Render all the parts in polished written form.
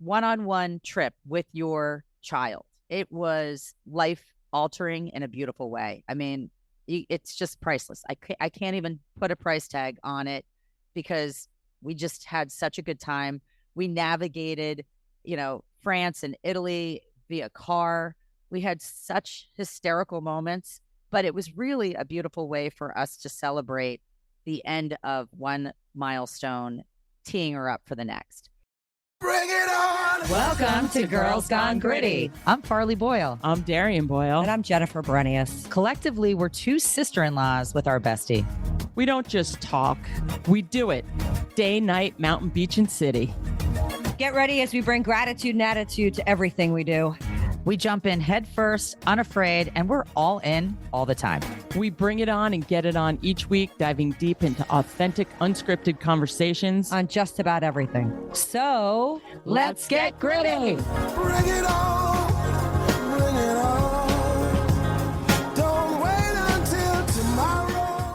one-on-one trip with your child. It was life altering in a beautiful way. I mean, it's just priceless. I can't even put a price tag on it because we just had such a good time. We navigated, France and Italy via car. We had such hysterical moments, but it was really a beautiful way for us to celebrate the end of one milestone, teeing her up for the next. Bring it on! Welcome to Girls Gone Gritty. I'm Farley Boyle. I'm Darian Boyle. And I'm Jennifer Berenius. Collectively, we're two sister-in-laws with our bestie. We don't just talk, we do it. Day, night, mountain, beach, and city. Get ready as we bring gratitude and attitude to everything we do. We jump in head first, unafraid, and we're all in all the time. We bring it on and get it on each week, diving deep into authentic, unscripted conversations on just about everything. So, let's get gritty. Bring it on. Bring it on. Don't wait until tomorrow.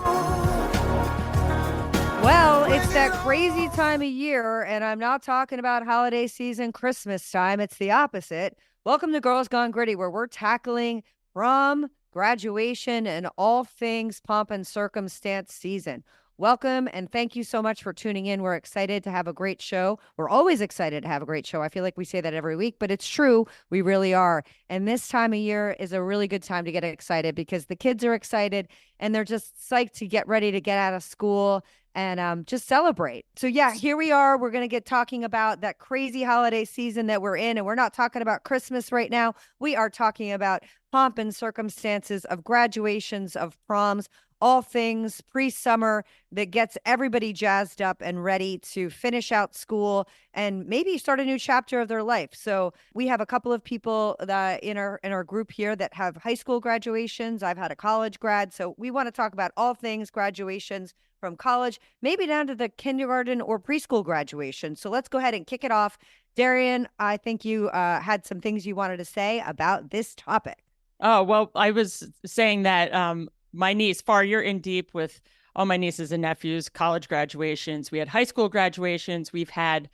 Well, it's that crazy time of year, and I'm not talking about holiday season, Christmas time. It's the opposite. Welcome to Girls Gone Gritty, where we're tackling prom, graduation, and all things pomp and circumstance season. Welcome, and thank you so much for tuning in. We're excited to have a great show. We're always excited to have a great show. I feel like we say that every week, but it's true. We really are. And this time of year is a really good time to get excited because the kids are excited and they're just psyched to get ready to get out of school and just celebrate. So yeah, here we are. We're going to get talking about that crazy holiday season that we're in. And we're not talking about Christmas right now. We are talking about pomp and circumstances of graduations, of proms, all things pre-summer that gets everybody jazzed up and ready to finish out school and maybe start a new chapter of their life. So we have a couple of people that in our group here that have high school graduations. I've had a college grad. So we want to talk about all things graduations from college, maybe down to the kindergarten or preschool graduation. So let's go ahead and kick it off. Darian, I think you had some things you wanted to say about this topic. Oh, well, I was saying that my niece, Far, you're in deep with all my nieces and nephews, college graduations. We had high school graduations. We've had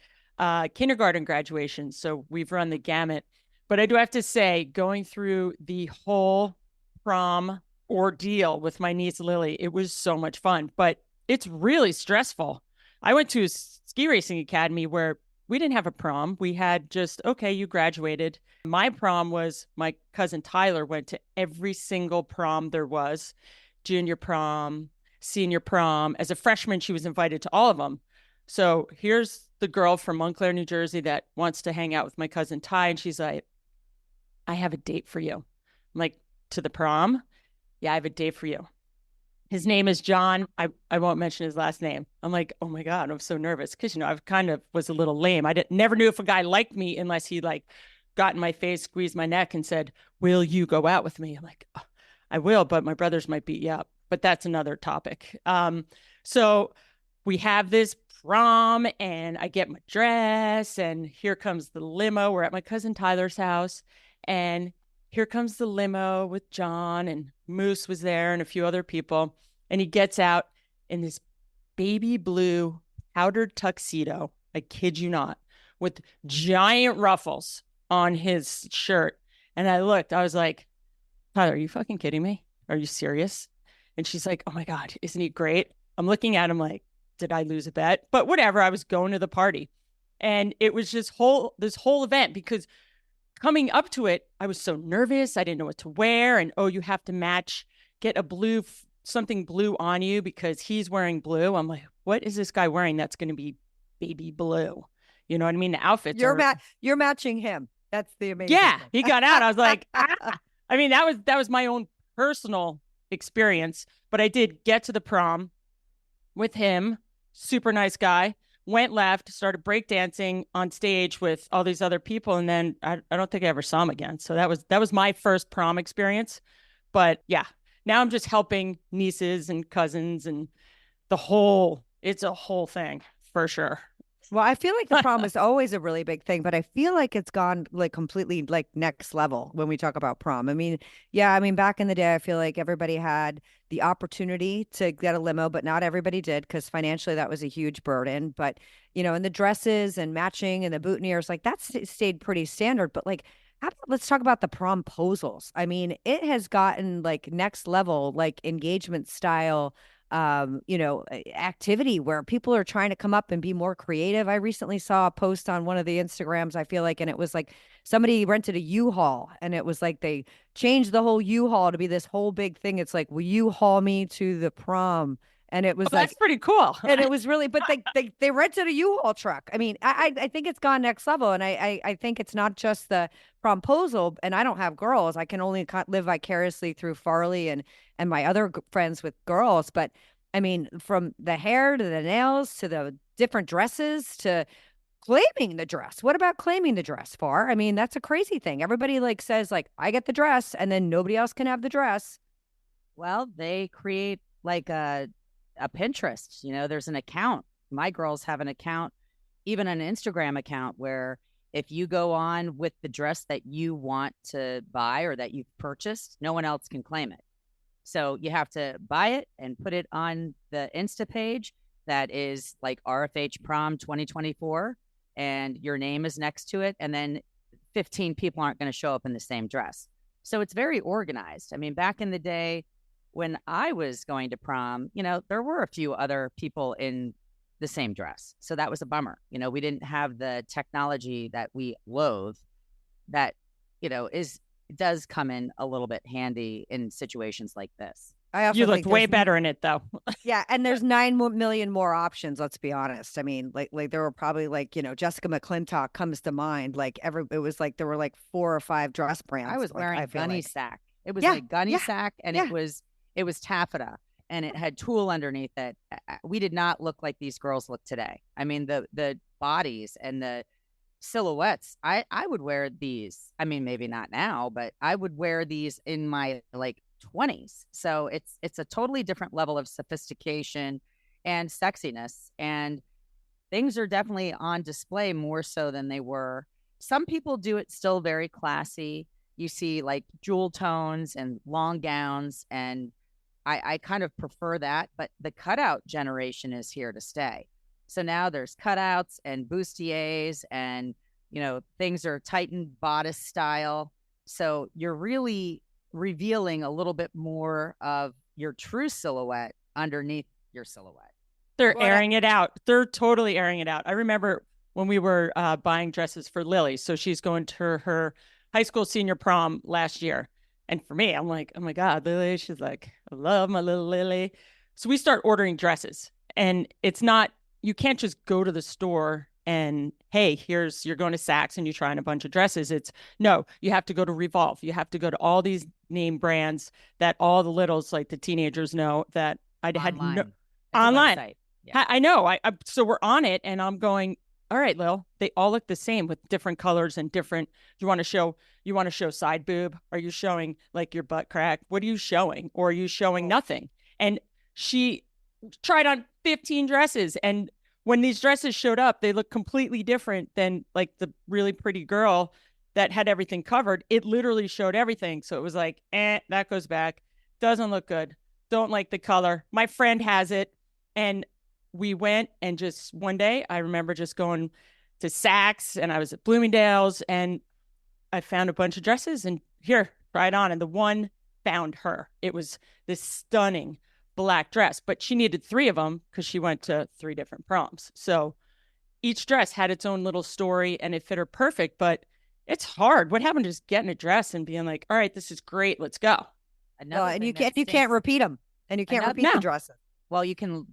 kindergarten graduations. So we've run the gamut. But I do have to say, going through the whole prom ordeal with my niece, Lily, it was so much fun. But it's really stressful. I went to a ski racing academy where we didn't have a prom. We had just, okay, you graduated. My prom was my cousin Tyler went to every single prom there was, junior prom, senior prom. As a freshman, she was invited to all of them. So here's the girl from Montclair, New Jersey that wants to hang out with my cousin Ty. And she's like, I have a date for you. I'm like, to the prom? Yeah, I have a date for you. His name is John. I won't mention his last name. I'm like, oh my God, I'm so nervous. Cause I kind of was a little lame. Never knew if a guy liked me unless he got in my face, squeezed my neck and said, will you go out with me? I'm like, oh, I will, but my brothers might beat you up, but that's another topic. So we have this prom and I get my dress and here comes the limo. We're at my cousin Tyler's house and here comes the limo with John and Moose was there and a few other people. And he gets out in this baby blue powdered tuxedo. I kid you not, with giant ruffles on his shirt. And I looked, I was like, Tyler, are you fucking kidding me? Are you serious? And she's like, oh my God, isn't he great? I'm looking at him like, did I lose a bet? But whatever, I was going to the party. And it was just this whole event because coming up to it, I was so nervous. I didn't know what to wear. And, oh, you have to match, get a something blue on you because he's wearing blue. I'm like, what is this guy wearing that's going to be baby blue? You know what I mean? The outfits You're matching him. That's the amazing thing. He got out. I was like, I mean, that was my own personal experience. But I did get to the prom with him. Super nice guy. Went left, started breakdancing on stage with all these other people. And then I don't think I ever saw him again. So that was my first prom experience. But yeah, now I'm just helping nieces and cousins and it's a whole thing for sure. Well, I feel like the prom is always a really big thing, but I feel like it's gone like completely like next level when we talk about prom. I mean, yeah, I mean, back in the day, I feel like everybody had the opportunity to get a limo, but not everybody did because financially that was a huge burden. But, and the dresses and matching and the boutonnieres, like that stayed pretty standard. But like, how about let's talk about the promposals. I mean, it has gotten like next level, like engagement style activity where people are trying to come up and be more creative. I recently saw a post on one of the Instagrams, I feel like, and it was like somebody rented a U-Haul and it was like they changed the whole U-Haul to be this whole big thing. It's like, will you haul me to the prom? And it was That's pretty cool. and it was really, but they rented a U-Haul truck. I mean, I think it's gone next level, and I think it's not just the promposal. And I don't have girls; I can only live vicariously through Farley and my other friends with girls. But I mean, from the hair to the nails to the different dresses to claiming the dress. What about claiming the dress, Far? I mean, that's a crazy thing. Everybody like says like I get the dress, and then nobody else can have the dress. Well, they create like a Pinterest, there's an account. My girls have an account, even an Instagram account, where if you go on with the dress that you want to buy or that you've purchased, no one else can claim it. So you have to buy it and put it on the Insta page that is like RFH Prom 2024, and your name is next to it. And then 15 people aren't going to show up in the same dress. So it's very organized. I mean, back in the day, when I was going to prom, there were a few other people in the same dress. So that was a bummer. We didn't have the technology that we loathe that, does come in a little bit handy in situations like this. I also You think looked way better in it, though. Yeah, and there's 9 million more options. Let's be honest. I mean, like there were probably like Jessica McClintock comes to mind. Like it was like there were like 4 or 5 dress brands. I was like, wearing I feel gunny like. sack. It was Yeah, a gunny yeah, sack, and yeah. it was taffeta, and it had tulle underneath it. We did not look like these girls look today. I mean, the bodies and the silhouettes. I would wear these. I mean, maybe not now, but I would wear these in my like 20s. So it's a totally different level of sophistication and sexiness, and things are definitely on display more so than they were. Some people do it still very classy. You see like jewel tones and long gowns, and I kind of prefer that, but the cutout generation is here to stay. So now there's cutouts and bustiers, and things are tightened bodice style. So you're really revealing a little bit more of your true silhouette underneath your silhouette. They're airing it out. They're totally airing it out. I remember when we were buying dresses for Lily. So she's going to her high school senior prom last year. And for me, I'm like, oh my God, Lily. She's like, I love my little Lily. So we start ordering dresses. And it's not, you can't just go to the store and, hey, you're going to Saks and you try on a bunch of dresses. It's no, you have to go to Revolve. You have to go to all these name brands that all the littles, like the teenagers, know that I had no online. Yeah. I know. So we're on it, and I'm going, all right, Lil, they all look the same with different colors and different. You want to show side boob? Are you showing like your butt crack? What are you showing? Or are you showing nothing? And she tried on 15 dresses, and when these dresses showed up, they looked completely different than like the really pretty girl that had everything covered. It literally showed everything. So it was like, that goes back. Doesn't look good. Don't like the color. My friend has it. And we went, and just one day I remember just going to Saks, and I was at Bloomingdale's, and I found a bunch of dresses, and here, try it on. And the one found her. It was this stunning black dress, but she needed 3 of them because she went to 3 different proms. So each dress had its own little story, and it fit her perfect, but it's hard. What happened to just getting a dress and being like, all right, this is great. Let's go. And you can't repeat them, and you can't repeat the dresses. Well, you can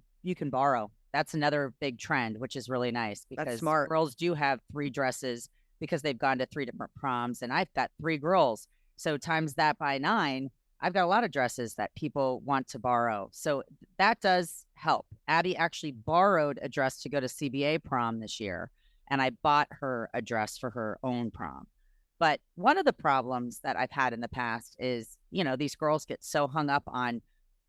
borrow. That's another big trend, which is really nice because girls do have 3 dresses because they've gone to 3 different proms, and I've got 3 girls. So times that by 9, I've got a lot of dresses that people want to borrow. So that does help. Abby actually borrowed a dress to go to CBA prom this year, and I bought her a dress for her own prom. But one of the problems that I've had in the past is, these girls get so hung up on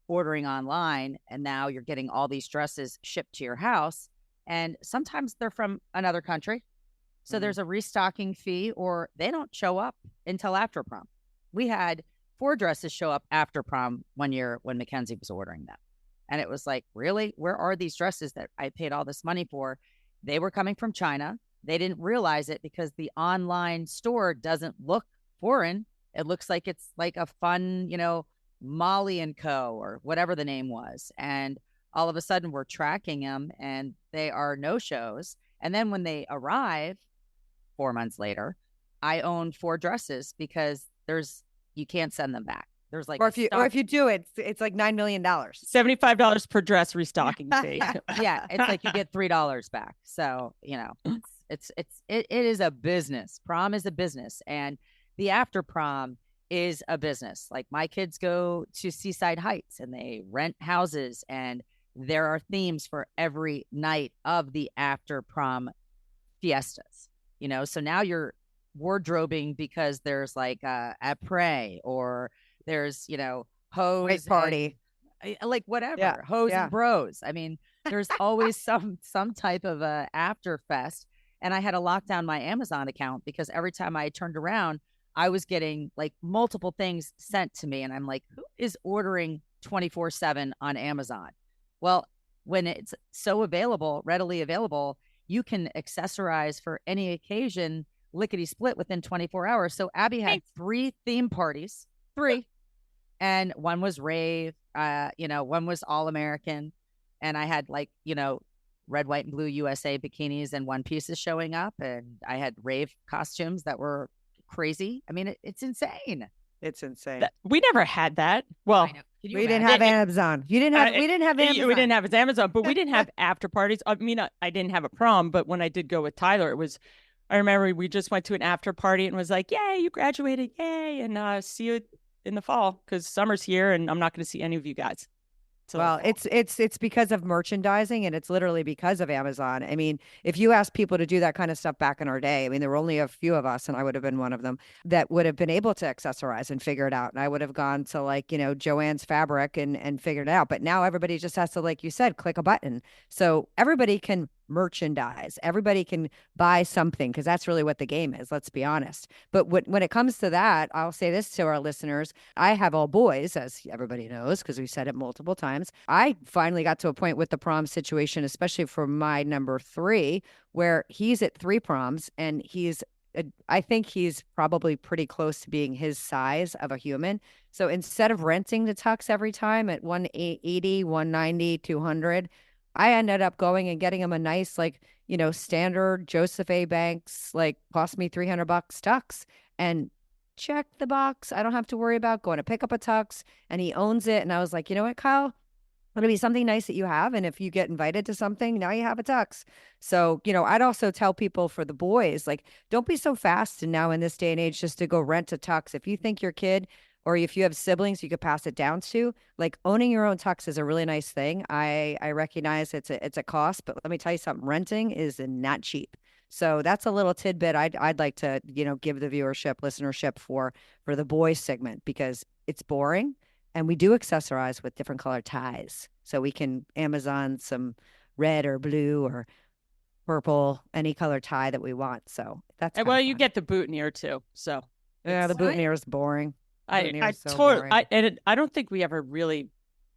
ordering online, and now you're getting all these dresses shipped to your house, And sometimes they're from another country. So there's a restocking fee, or they don't show up until after prom. We had 4 dresses show up after prom one year when Mackenzie was ordering them. And it was like, really? Where are these dresses that I paid all this money for? They were coming from China. They didn't realize it because the online store doesn't look foreign. It looks like it's like a fun, Molly and Co. or whatever the name was. And all of a sudden we're tracking them and they are no shows. And then when they arrive 4 months later, I own 4 dresses because you can't send them back. There's like, or if you do it, it's like $9 million. $75 per dress restocking fee. Yeah, it's like you get $3 back. So it is a business. Prom is a business, and the after prom is a business. Like my kids go to Seaside Heights and they rent houses, and there are themes for every night of the after prom fiestas. So now you're wardrobing because there's like a après, or there's hose Great party, like whatever, hose and bros. I mean, there's always some type of a after fest. And I had to lock down my Amazon account because every time I turned around, I was getting like multiple things sent to me, and I'm like, who is ordering 24/7 on Amazon? Well, when it's so readily available, you can accessorize for any occasion, lickety split within 24 hours. So Abby had 3 theme parties, 3, and one was rave, one was all American, and I had like, red, white, and blue USA bikinis and one pieces showing up, and I had rave costumes that were crazy. I mean, it's insane. It's insane. We never had that. Well, we didn't have Amazon. We didn't have Amazon. We didn't have Amazon, but we didn't have after parties. I mean, I didn't have a prom, but when I did go with Tyler, I remember we just went to an after party and was like, yay, you graduated. Yay. And see you in the fall because summer's here and I'm not going to see any of you guys. So well, it's because of merchandising, and it's literally because of Amazon. I mean, if you asked people to do that kind of stuff back in our day, I mean, there were only a few of us, and I would have been one of them that would have been able to accessorize and figure it out. And I would have gone to like, Joann's Fabric and figured it out. But now everybody just has to, like you said, click a button. So everybody can merchandise. Everybody can buy something because that's really what the game is. Let's be honest. But when it comes to that, I'll say this to our listeners. I have all boys, as everybody knows, because we've said it multiple times. I finally got to a point with the prom situation, especially for my number 3, where he's at 3 proms and I think he's probably pretty close to being his size of a human. So instead of renting the tux every time at 180, 190, 200, I ended up going and getting him a nice, like, standard Joseph A. Banks, like cost me $300 tux, and check the box. I don't have to worry about going to pick up a tux, and he owns it. And I was like, you know what, Kyle? It'll be something nice that you have. And if you get invited to something, now you have a tux. So, I'd also tell people for the boys, like, don't be so fast. And now in this day and age, just to go rent a tux. If you think your kid, or if you have siblings you could pass it down to, like, owning your own tux is a really nice thing. I recognize it's a cost, but let me tell you something, renting is not cheap. So that's a little tidbit I'd like to, give the listenership for the boys segment, because it's boring. And we do accessorize with different colored ties. So we can Amazon some red or blue or purple, any color tie that we want. So that's well, you get the boutonniere too. So yeah, the boutonniere is boring. I don't think we ever really.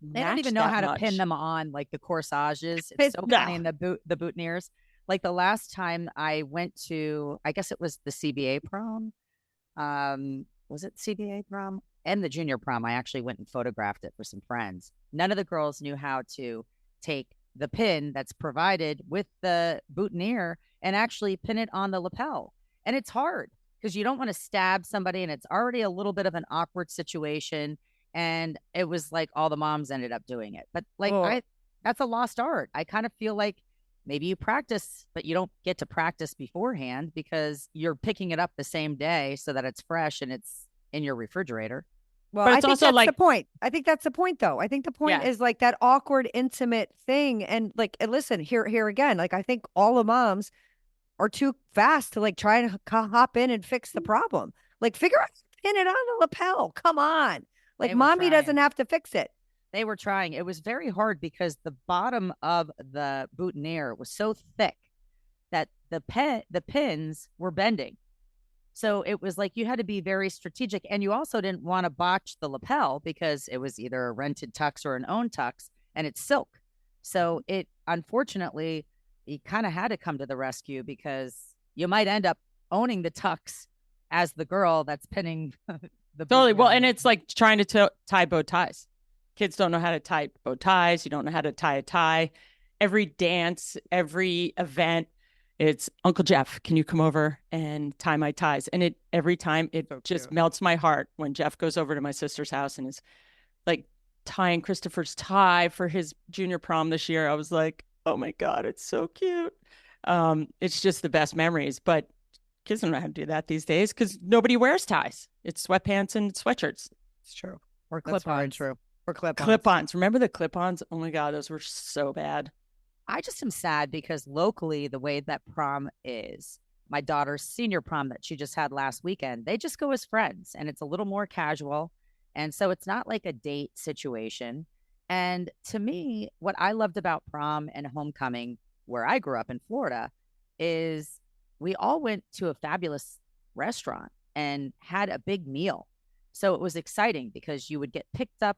They don't even know how to pin them on, like the corsages. It's so funny in the boutonnieres. Like the last time I went to, I guess it was the CBA prom. Was it CBA prom? And the junior prom, I actually went and photographed it for some friends. None of the girls knew how to take the pin that's provided with the boutonniere and actually pin it on the lapel. And it's hard because you don't want to stab somebody, and it's already a little bit of an awkward situation. And it was like all the moms ended up doing it. But like, that's a lost art. I kind of feel like maybe you practice, but you don't get to practice beforehand because you're picking it up the same day so that it's fresh and it's in your refrigerator. Well, I think that's the point. I think that's the point, though. I think the point is like that awkward, intimate thing. And like, listen, here again, like, I think all the moms are too fast to like try and hop in and fix the problem. Like, figure out, pin it on the lapel. Come on. Like, mommy doesn't have to fix it. They were trying. It was very hard because the bottom of the boutonniere was so thick that the pins were bending. So it was like you had to be very strategic. And you also didn't want to botch the lapel because it was either a rented tux or an own tux, and it's silk. So it, unfortunately, you kind of had to come to the rescue because you might end up owning the tux as the girl that's pinning the Totally. Well, boutonniere. and it's like trying to tie bow ties. Kids don't know how to tie bow ties. You don't know how to tie a tie. Every dance, every event, it's Uncle Jeff, can you come over and tie my ties? And every time it just melts my heart when Jeff goes over to my sister's house and is like tying Christopher's tie for his junior prom this year. I was like, oh my God, it's so cute. It's just the best memories. But kids don't know how to do that these days because nobody wears ties. It's sweatpants and sweatshirts. It's true. Or That's very clip-ons. true. Or clip-ons. Clip-ons. Remember the clip-ons? Oh my God, those were so bad. I just am sad because locally, the way that prom is, my daughter's senior prom that she just had last weekend, they just go as friends and it's a little more casual. And so it's not like a date situation. And to me, what I loved about prom and homecoming, where I grew up in Florida, is we all went to a fabulous restaurant and had a big meal. So it was exciting because you would get picked up,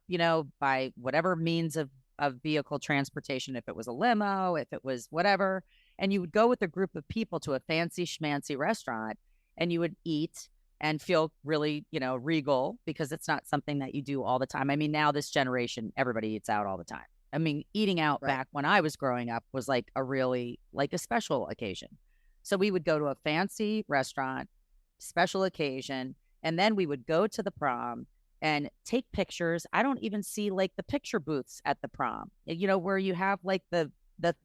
by whatever means of vehicle transportation, if it was a limo, if it was whatever, and you would go with a group of people to a fancy schmancy restaurant and you would eat and feel really, regal because it's not something that you do all the time. I mean, now this generation, everybody eats out all the time. I mean, eating out back when I was growing up was like a special occasion. So we would go to a fancy restaurant, special occasion, and then we would go to the prom and take pictures. I don't even see like the picture booths at the prom, where you have like the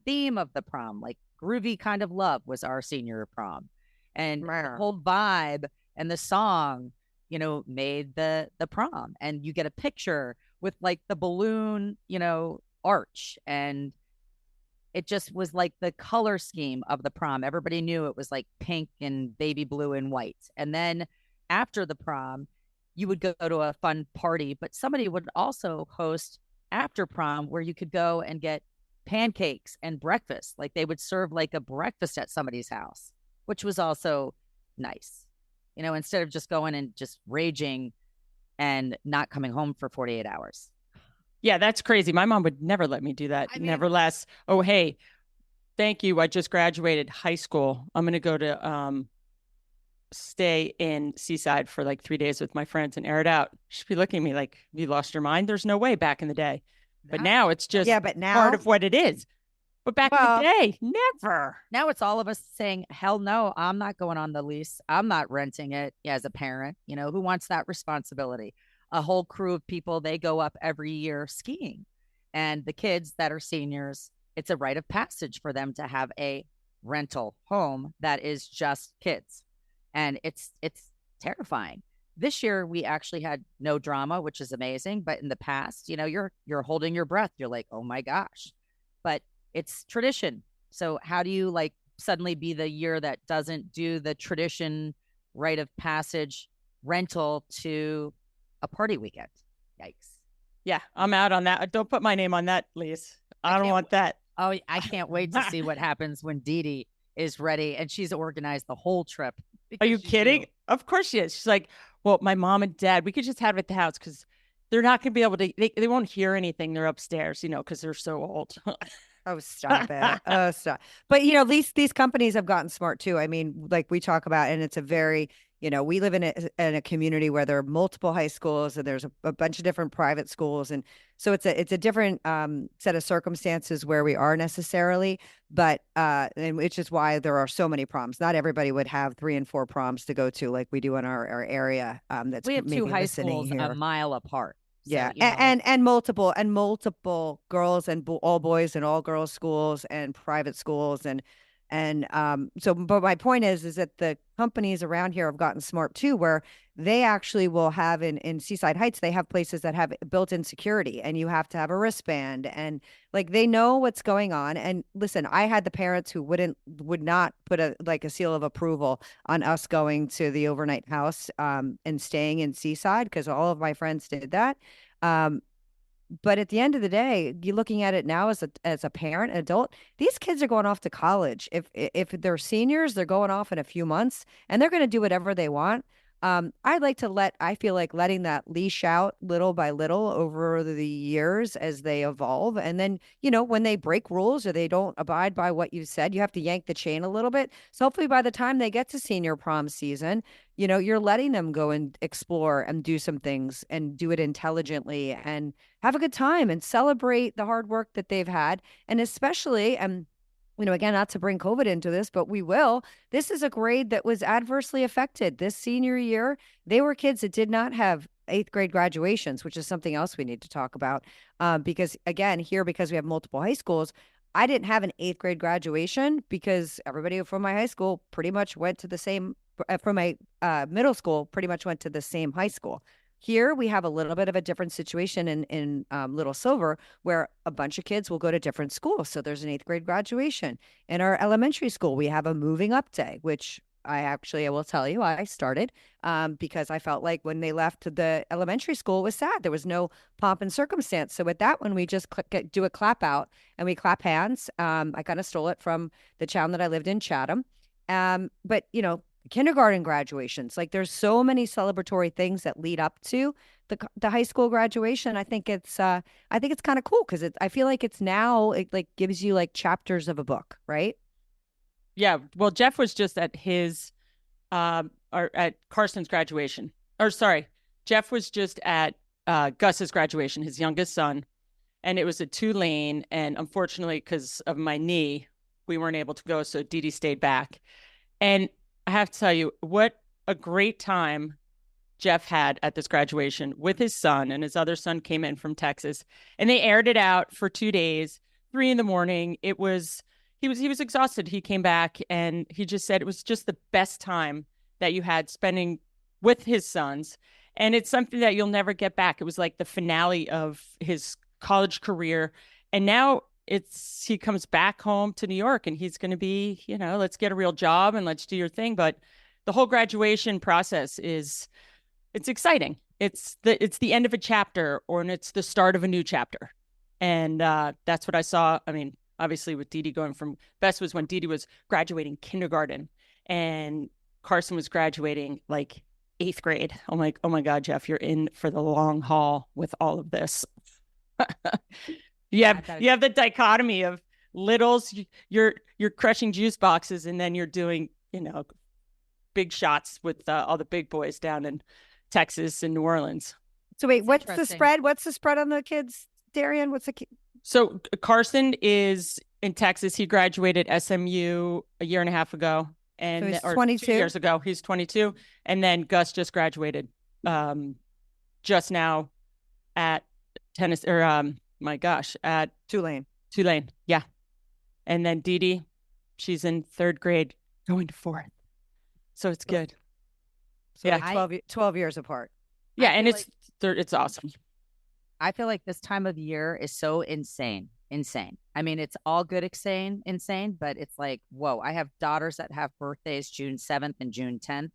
theme of the prom, like groovy kind of love was our senior prom. And the whole vibe and the song, made the prom. And you get a picture with like the balloon, arch. And it just was like the color scheme of the prom. Everybody knew it was like pink and baby blue and white. And then after the prom, you would go to a fun party, but somebody would also host after prom where you could go and get pancakes and breakfast. Like they would serve like a breakfast at somebody's house, which was also nice, instead of just going and just raging and not coming home for 48 hours. Yeah, that's crazy. My mom would never let me do that. Never less. Oh, hey, thank you. I just graduated high school. I'm going to go to stay in Seaside for like 3 days with my friends and air it out. She'd be looking at me like, you lost your mind? There's no way back in the day. But now it's just part of what it is. But back in the day, never. Now it's all of us saying, hell no, I'm not going on the lease. I'm not renting it as a parent. Who wants that responsibility? A whole crew of people, they go up every year skiing. And the kids that are seniors, it's a rite of passage for them to have a rental home that is just kids. And it's terrifying. This year we actually had no drama, which is amazing. But in the past, you're holding your breath. You're like, oh my gosh. But it's tradition. So how do you like suddenly be the year that doesn't do the tradition rite of passage rental to a party weekend? Yikes. Yeah, I'm out on that. Don't put my name on that, Lise. I don't want that. Oh, I can't wait to see what happens when Dee Dee is ready and she's organized the whole trip. Are you kidding? Of course she is. She's like, well, my mom and dad, we could just have it at the house because they're not going to be able to, they won't hear anything. They're upstairs, because they're so old. Oh, stop it. Oh, stop. But, these companies have gotten smart too. I mean, like we talk about, and it's a very, we live in a community where there are multiple high schools and there's a bunch of different private schools. And so it's a different set of circumstances where we are necessarily, but and which is why there are so many proms. Not everybody would have 3 and 4 proms to go to like we do in our area. We have 2 high schools a mile apart. Yeah. So, and multiple girls and all boys and all girls schools and private schools. But my point is that the companies around here have gotten smart too, where they actually will have in Seaside Heights, they have places that have built-in security and you have to have a wristband and like, they know what's going on. And listen, I had the parents who would not put a seal of approval on us going to the overnight house, and staying in Seaside because all of my friends did that. But at the end of the day, you're looking at it now as a parent, adult, these kids are going off to college. If they're seniors, they're going off in a few months and they're going to do whatever they want. I feel like letting that leash out little by little over the years as they evolve. And then, when they break rules or they don't abide by what you said, you have to yank the chain a little bit. So hopefully by the time they get to senior prom season, you're letting them go and explore and do some things and do it intelligently and have a good time and celebrate the hard work that they've had. And especially, and again, not to bring COVID into this, but we will. This is a grade that was adversely affected. This senior year, they were kids that did not have eighth grade graduations, which is something else we need to talk about. Because again, because we have multiple high schools, I didn't have an eighth grade graduation because everybody from my high school pretty much went to the same, from my middle school, pretty much went to the same high school. Here we have a little bit of a different situation in Little Silver, where a bunch of kids will go to different schools. So there's an eighth grade graduation. In our elementary school, we have a moving up day, which I will tell you, I started because I felt like when they left the elementary school, it was sad. There was no pomp and circumstance. So with that one, we just do a clap out and we clap hands. I kind of stole it from the town that I lived in, Chatham. But kindergarten graduations, like there's so many celebratory things that lead up to the high school graduation. I think it's kind of cool because I feel like it's now, it like gives you like chapters of a book, right? Yeah. Well, Jeff was just at his or at Carson's graduation. Or sorry, Jeff was just at Gus's graduation, his youngest son, and it was a 2-lane. And unfortunately, because of my knee, we weren't able to go. So Dee Dee stayed back. And I have to tell you, what a great time Jeff had at this graduation with his son, and his other son came in from Texas, and they aired it out for 2 days, 3 a.m. He was exhausted. He came back and he just said it was just the best time that you had spending with his sons. And it's something that you'll never get back. It was like the finale of his college career. And now he comes back home to New York and he's going to be, let's get a real job and let's do your thing. But the whole graduation process it's exciting. It's the end of a chapter, and it's the start of a new chapter. And that's what I saw. I mean, obviously with Dee Dee going from, best was when Dee Dee was graduating kindergarten and Carson was graduating like 8th grade. I'm like, oh my God, Jeff, you're in for the long haul with all of this. You have the dichotomy of littles, you're crushing juice boxes, and then you're doing, big shots with all the big boys down in Texas and New Orleans. So wait, what's the spread? What's the spread on the kids, Darian? So Carson is in Texas. He graduated SMU a year and a half ago, and so 22 2 years ago. He's 22, and then Gus just graduated just now at tennis at Tulane. Yeah. And then Dee Dee, she's in 3rd grade going to 4th. So it's good. So yeah. 12 years apart. Yeah. And it's awesome. I feel like this time of year is so insane. I mean, it's all good insane, but it's like, whoa, I have daughters that have birthdays June 7th and June 10th.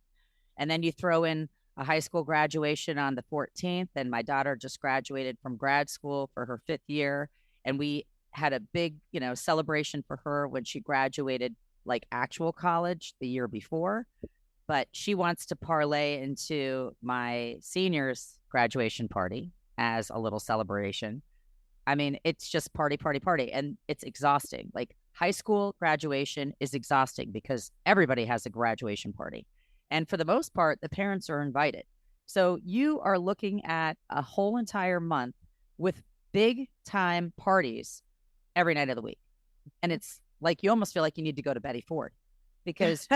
And then you throw in a high school graduation on the 14th. And my daughter just graduated from grad school for her 5th year. And we had a big, celebration for her when she graduated like actual college the year before. But she wants to parlay into my senior's graduation party as a little celebration. I mean, it's just party. And it's exhausting. Like high school graduation is exhausting because everybody has a graduation party. And for the most part, the parents are invited. So you are looking at a whole entire month with big time parties every night of the week. And it's like, you almost feel like you need to go to Betty Ford because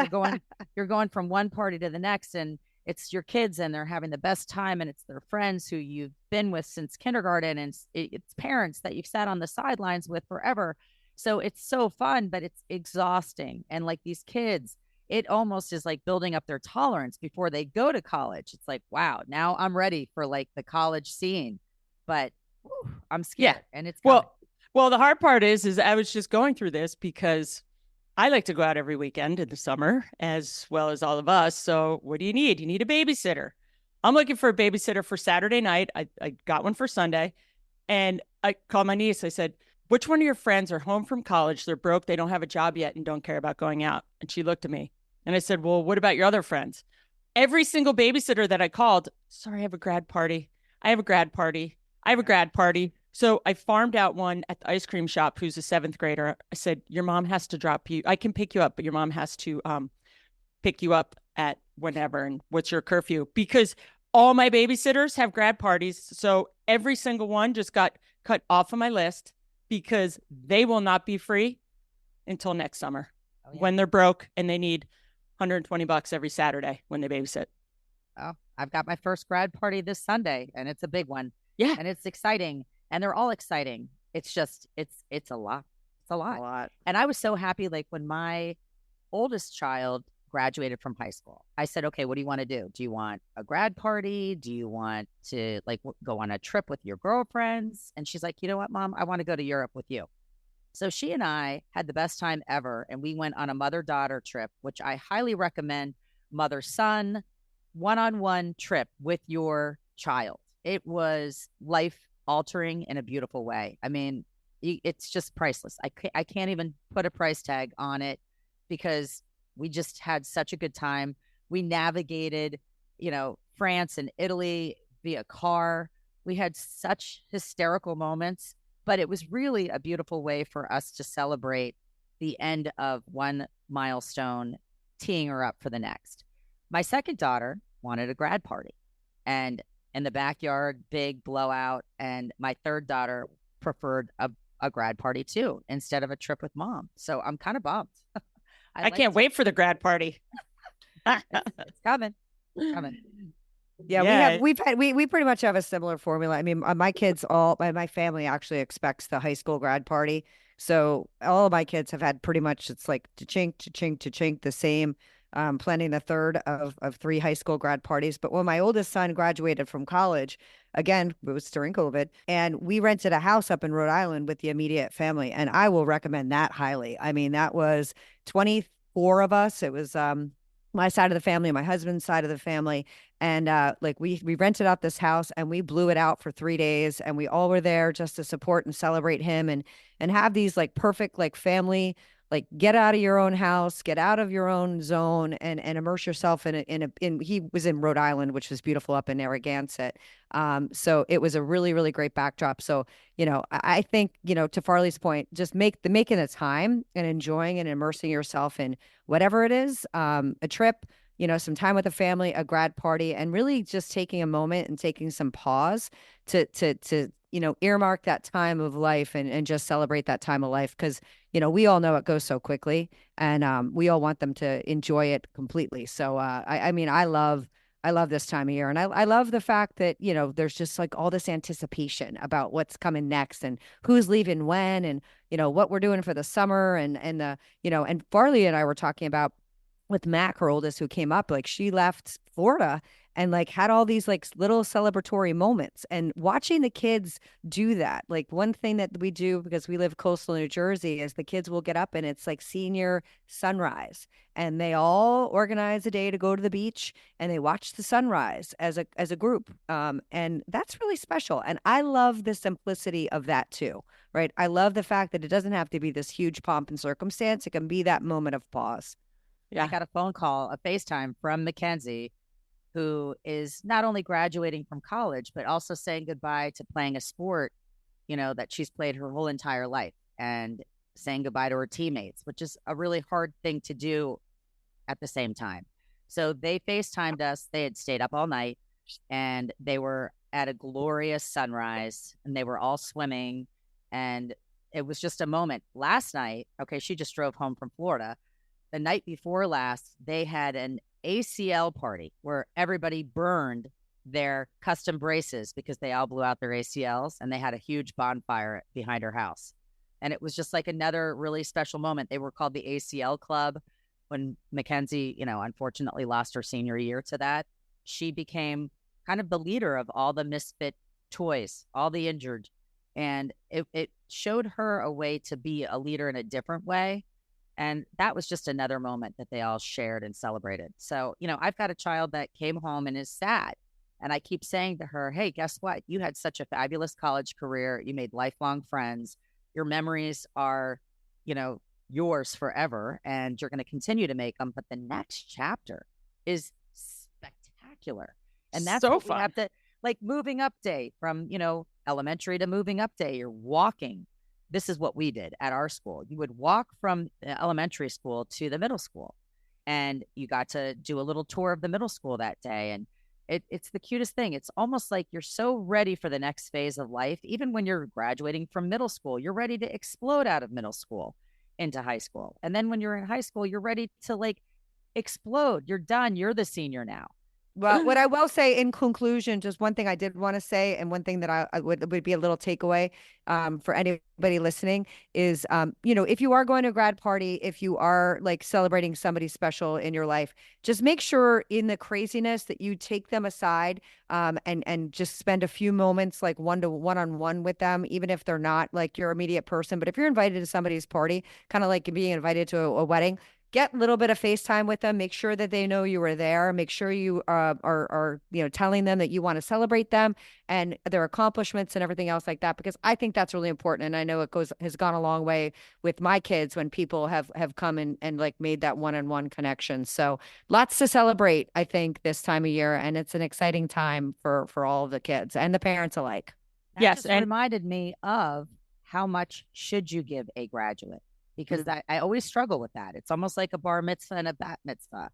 you're going from one party to the next, and it's your kids and they're having the best time, and it's their friends who you've been with since kindergarten, and it's parents that you've sat on the sidelines with forever. So it's so fun, but it's exhausting. And like these kids, it almost is like building up their tolerance before they go to college. It's like, wow, now I'm ready for like the college scene, but I'm scared. Yeah. And it's well, the hard part is I was just going through this because I like to go out every weekend in the summer, as well as all of us. So what do you need? You need a babysitter. I'm looking for a babysitter for Saturday night. I got one for Sunday. And I called my niece. I said, which one of your friends are home from college? They're broke. They don't have a job yet and don't care about going out. And she looked at me and I said, well, what about your other friends? Every single babysitter that I called, sorry, I have a grad party. I have a grad party. I have a grad party. So I farmed out one at the ice cream shop who's a 7th grader. I said, your mom has to drop you. I can pick you up, but your mom has to pick you up at whenever. And what's your curfew? Because all my babysitters have grad parties. So every single one just got cut off of my list because they will not be free until next summer when they're broke and they need $120 every Saturday when they babysit. Oh, I've got my first grad party this Sunday and it's a big one. Yeah. And it's exciting and they're all exciting. It's just, it's a lot. It's a lot. And I was so happy. Like when my oldest child graduated from high school, I said, okay, what do you want to do? Do you want a grad party? Do you want to like go on a trip with your girlfriends? And she's like, you know what, Mom, I want to go to Europe with you. So she and I had the best time ever. And we went on a mother-daughter trip, which I highly recommend. Mother-son, one-on-one trip with your child. It was life-altering in a beautiful way. I mean, it's just priceless. I can't even put a price tag on it because we just had such a good time. We navigated, France and Italy via car. We had such hysterical moments, but it was really a beautiful way for us to celebrate the end of one milestone, teeing her up for the next. My second daughter wanted a grad party and in the backyard, big blowout. And my third daughter preferred a grad party too, instead of a trip with Mom. So I'm kind of bummed. I can't wait for the grad party. It's coming. It's coming. Yeah, we pretty much have a similar formula. I mean, my kids my family actually expects the high school grad party. So all of my kids have had pretty much, it's like cha-chink, the same, planning the third of 3 high school grad parties. But when my oldest son graduated from college, again, it was during COVID, and we rented a house up in Rhode Island with the immediate family. And I will recommend that highly. I mean, that was 24 of us. It was my side of the family, my husband's side of the family. And like we rented out this house and we blew it out for 3 days, and we all were there just to support and celebrate him and have these like perfect like family, like get out of your own house, get out of your own zone and immerse yourself in he was in Rhode Island, which was beautiful up in Narragansett. So it was a really, really great backdrop. So, I think, to Farley's point, just making the time and enjoying and immersing yourself in whatever it is, a trip, some time with the family, a grad party, and really just taking a moment and taking some pause to earmark that time of life and just celebrate that time of life. Cause, we all know it goes so quickly and we all want them to enjoy it completely. So I mean, I love this time of year. And I love the fact that, there's just like all this anticipation about what's coming next and who's leaving when and, what we're doing for the summer and Farley and I were talking about with Mac, her oldest, who came up, like she left Florida and like had all these like little celebratory moments, and watching the kids do that. Like one thing that we do, because we live coastal New Jersey, is the kids will get up and it's like senior sunrise, and they all organize a day to go to the beach and they watch the sunrise as a group. And that's really special. And I love the simplicity of that too, right? I love the fact that it doesn't have to be this huge pomp and circumstance. It can be that moment of pause. Yeah. I got a phone call, a FaceTime from Mackenzie, who is not only graduating from college, but also saying goodbye to playing a sport, that she's played her whole entire life, and saying goodbye to her teammates, which is a really hard thing to do at the same time. So they FaceTimed us. They had stayed up all night and they were at a glorious sunrise and they were all swimming. And it was just a moment. Last night, okay, she just drove home from Florida. The night before last, they had an ACL party where everybody burned their custom braces because they all blew out their ACLs, and they had a huge bonfire behind her house. And it was just like another really special moment. They were called the ACL Club. When Mackenzie, unfortunately lost her senior year to that, she became kind of the leader of all the misfit toys, all the injured. And it showed her a way to be a leader in a different way. And that was just another moment that they all shared and celebrated. So, I've got a child that came home and is sad And I keep saying to her, hey, guess what? You had such a fabulous college career. You made lifelong friends. Your memories are, you know, yours forever, and you're going to continue to make them. But the next chapter is spectacular. And that's So what we fun. have to, like, moving up day from, you know, elementary to moving up day. You're walking. This is what we did at our school. You would walk from the elementary school to the middle school, and you got to do a little tour of the middle school that day. And it's the cutest thing. It's almost like you're so ready for the next phase of life. Even when you're graduating from middle school, you're ready to explode out of middle school into high school. And then when you're in high school, you're ready to like explode. You're done. You're the senior now. Well, what I will say in conclusion, just one thing I did want to say, and one thing that I would be a little takeaway for anybody listening is, you know, if you are going to a grad party, if you are like celebrating somebody special in your life, just make sure in the craziness that you take them aside and just spend a few moments like one-on-one with them, even if they're not like your immediate person. But if you're invited to somebody's party, kind of like being invited to a wedding, get a little bit of FaceTime with them. Make sure that they know you were there. Make sure you are you know, telling them that you want to celebrate them and their accomplishments and everything else like that, because I think that's really important. And I know has gone a long way with my kids when people have come and like made that one-on-one connection. So lots to celebrate, I think, this time of year, and it's an exciting time for all of the kids and the parents alike. That Yes, just and reminded me of how much should you give a graduate? Because I always struggle with that. It's almost like a bar mitzvah and a bat mitzvah.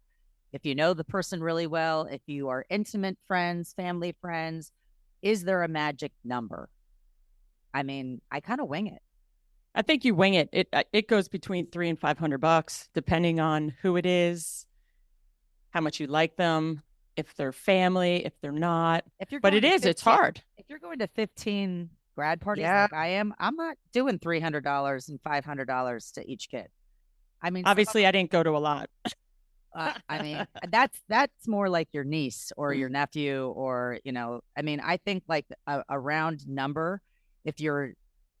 If you know the person really well, if you are intimate friends, family friends, is there a magic number? I mean, I kind of wing it. I think you wing it. It goes between $300 and $500, depending on who it is, how much you like them, if they're family, if they're not. If you're But going it to is, it's 15 hard. If you're going to 15 grad parties Yeah. like I am, I'm not doing $300 and $500 to each kid. I mean, Obviously, I didn't go to a lot. I mean, that's more like your niece or your nephew, or, you know, I mean, I think like a round number, if you're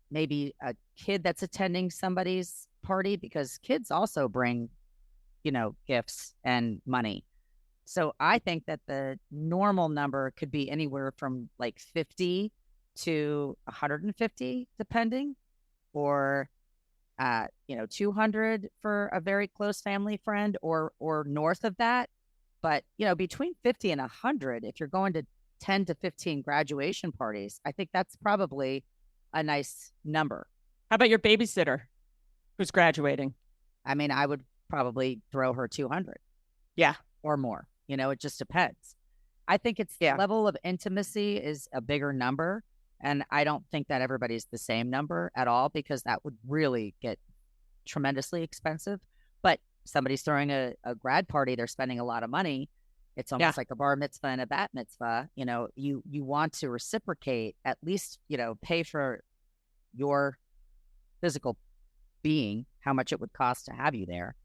maybe a kid that's attending somebody's party, because kids also bring, you know, gifts and money. So I think that the normal number could be anywhere from like 50 to 150, depending, or you know, 200 for a very close family friend, or north of that. But, you know, between 50 and 100, if you're going to 10 to 15 graduation parties, I think that's probably a nice number. How about your babysitter who's graduating? I mean, I would probably throw her 200. Yeah. Or more. You know, it just depends. I think it's the level of intimacy is a bigger number. And I don't think that everybody's the same number at all, because that would really get tremendously expensive. But somebody's throwing a grad party, they're spending a lot of money. It's almost like a bar mitzvah and a bat mitzvah. You know, you want to reciprocate, at least, you know, pay for your physical being, how much it would cost to have you there.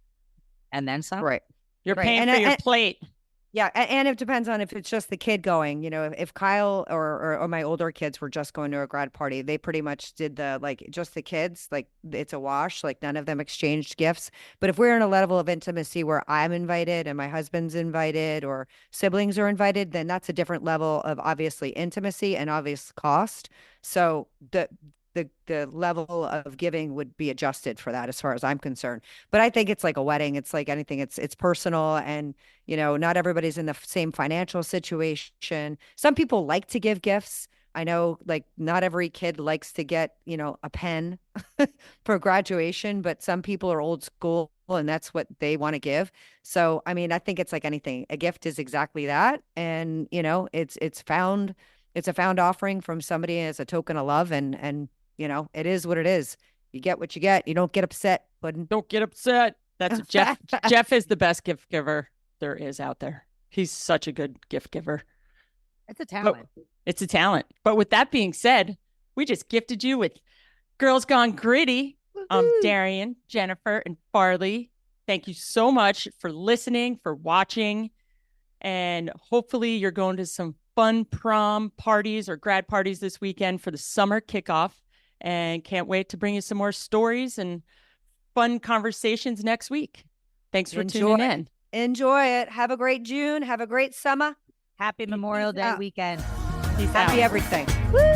And then some. Right. You're paying for your plate. Yeah, and it depends on if it's just the kid going. You know, if Kyle or my older kids were just going to a grad party, they pretty much did the like just the kids, like it's a wash, like none of them exchanged gifts. But if we're in a level of intimacy where I'm invited and my husband's invited or siblings are invited, then that's a different level of obviously intimacy and obvious cost. So the level of giving would be adjusted for that as far as I'm concerned. But I think it's like a wedding. It's like anything. It's personal, and, you know, not everybody's in the same financial situation. Some people like to give gifts. I know, like, not every kid likes to get, you know, a pen for graduation, but some people are old school and that's what they want to give. So, I mean, I think it's like anything. A gift is exactly that. And, you know, it's a found offering from somebody as a token of love, and you know, it is what it is. You get what you get. You don't get upset, but Don't get upset. That's Jeff. Jeff is the best gift giver there is out there. He's such a good gift giver. It's a talent. It's a talent. But with that being said, we just gifted you with Girls Gone Gritty. Darian, Jennifer, and Farley. Thank you so much for listening, for watching. And hopefully you're going to some fun prom parties or grad parties this weekend for the summer kickoff. And can't wait to bring you some more stories and fun conversations next week. Thanks for tuning in. Enjoy it. Have a great June. Have a great summer. Happy Memorial Day weekend. Peace Happy out. everything. Woo!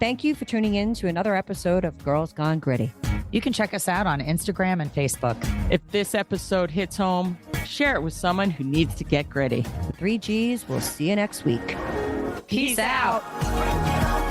Thank you for tuning in to another episode of Girls Gone Gritty. You can check us out on Instagram and Facebook. If this episode hits home, share it with someone who needs to get gritty. The 3 Gs, we'll see you next week. Peace out. Bring it on.